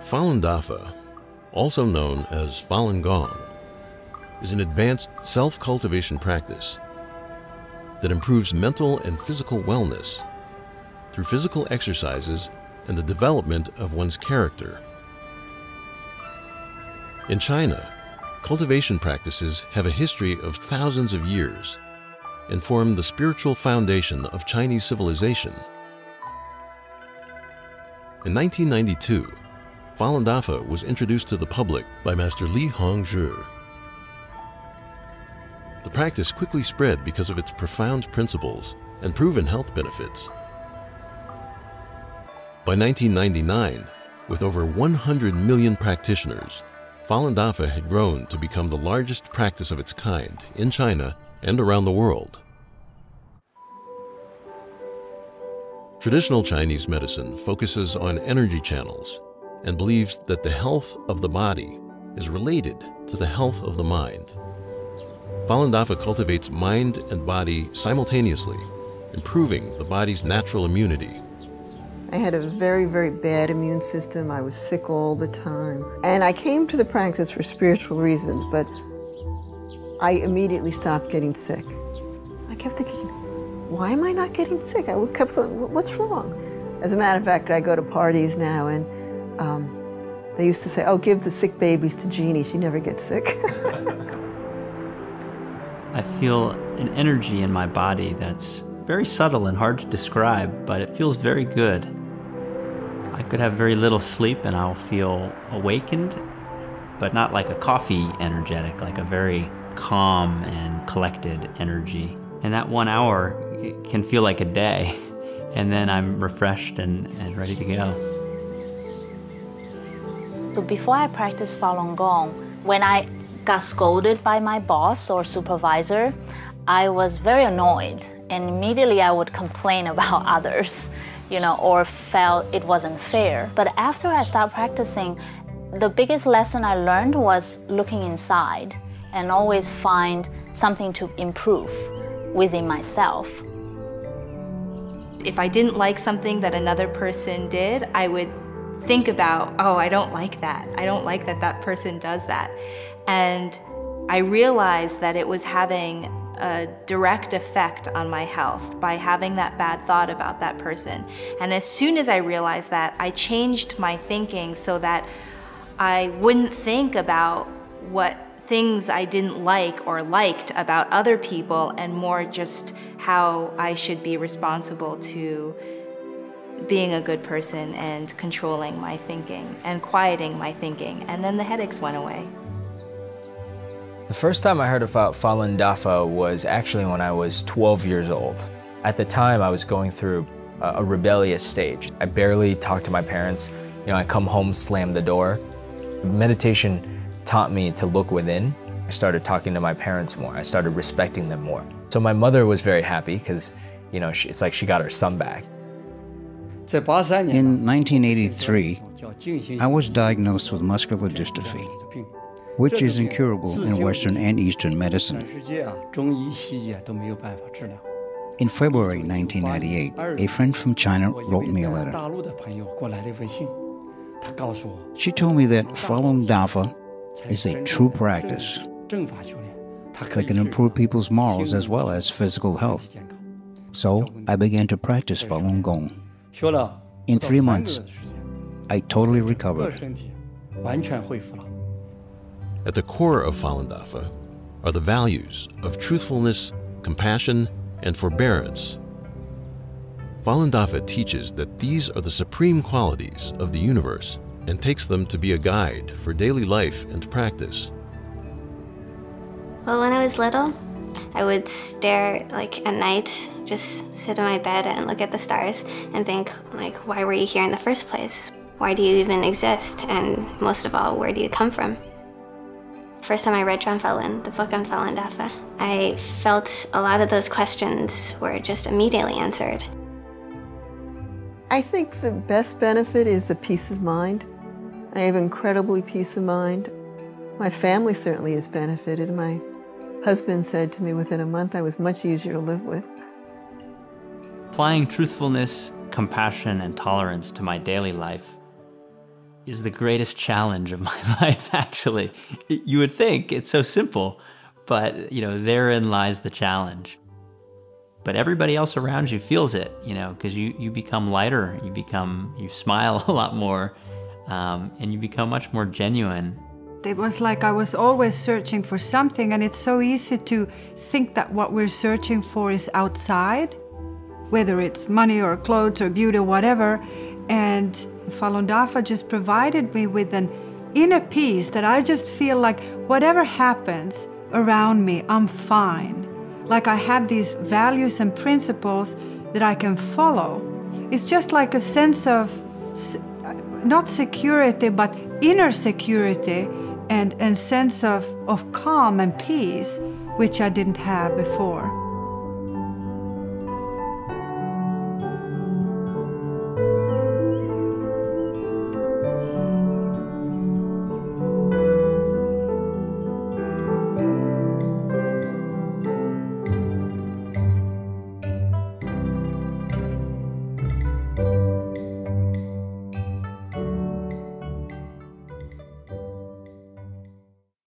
Falun Dafa, also known as Falun Gong, is an advanced self-cultivation practice that improves mental and physical wellness through physical exercises and the development of one's character. In China, cultivation practices have a history of thousands of years and form the spiritual foundation of Chinese civilization. In 1992, Falun Dafa was introduced to the public by Master Li Hongzhi. The practice quickly spread because of its profound principles and proven health benefits. By 1999, with over 100 million practitioners, Falun Dafa had grown to become the largest practice of its kind in China and around the world. Traditional Chinese medicine focuses on energy channels and believes that the health of the body is related to the health of the mind. Falun Dafa cultivates mind and body simultaneously, improving the body's natural immunity. I had a very, very bad immune system. I was sick all the time. And I came to the practice for spiritual reasons, but I immediately stopped getting sick. I kept thinking, why am I not getting sick? I kept saying, what's wrong? As a matter of fact, I go to parties now and they used to say, oh, give the sick babies to Jeannie, she never gets sick. I feel an energy in my body that's very subtle and hard to describe, but it feels very good. I could have very little sleep and I'll feel awakened, but not like a coffee energetic, like a very calm and collected energy. And that 1 hour it can feel like a day, and then I'm refreshed and ready to go. So before I practiced Falun Gong, when I got scolded by my boss or supervisor, I was very annoyed, and immediately I would complain about others, or felt it wasn't fair. But after I started practicing, the biggest lesson I learned was looking inside and always find something to improve within myself. If I didn't like something that another person did, I would think about, oh, I don't like that. I don't like that that person does that. And I realized that it was having a direct effect on my health by having that bad thought about that person. And as soon as I realized that, I changed my thinking so that I wouldn't think about what things I didn't like or liked about other people, and more just how I should be responsible to being a good person and controlling my thinking and quieting my thinking. And then the headaches went away. The first time I heard about Falun Dafa was actually when I was 12 years old. At the time, I was going through a rebellious stage. I barely talked to my parents. I come home, slam the door. Meditation taught me to look within. I started talking to my parents more. I started respecting them more. So my mother was very happy because, it's like she got her son back. In 1983, I was diagnosed with muscular dystrophy, which is incurable in Western and Eastern medicine. In February 1998, a friend from China wrote me a letter. She told me that Falun Dafa is a true practice that can improve people's morals as well as physical health. So I began to practice Falun Gong. In 3 months, I totally recovered. At the core of Falun Dafa are the values of truthfulness, compassion, and forbearance. Falun Dafa teaches that these are the supreme qualities of the universe and takes them to be a guide for daily life and practice. Well, when I was little, I would stare at night, just sit in my bed and look at the stars and think, why were you here in the first place? Why do you even exist? And most of all, where do you come from? First time I read Zhen Shan Ren, the book on Falun Dafa, I felt a lot of those questions were just immediately answered. I think the best benefit is the peace of mind. I have incredibly peace of mind. My family certainly has benefited. My husband said to me within a month I was much easier to live with. Applying truthfulness, compassion, and tolerance to my daily life is the greatest challenge of my life, actually. You would think it's so simple, but, you know, therein lies the challenge. But everybody else around you feels it, you know, because you become lighter, you smile a lot more, and you become much more genuine. It was like I was always searching for something, and it's so easy to think that what we're searching for is outside, whether it's money or clothes or beauty or whatever. And Falun Dafa just provided me with an inner peace that I just feel like whatever happens around me, I'm fine. Like I have these values and principles that I can follow. It's just like a sense of, not security, but inner security and sense of calm and peace, which I didn't have before.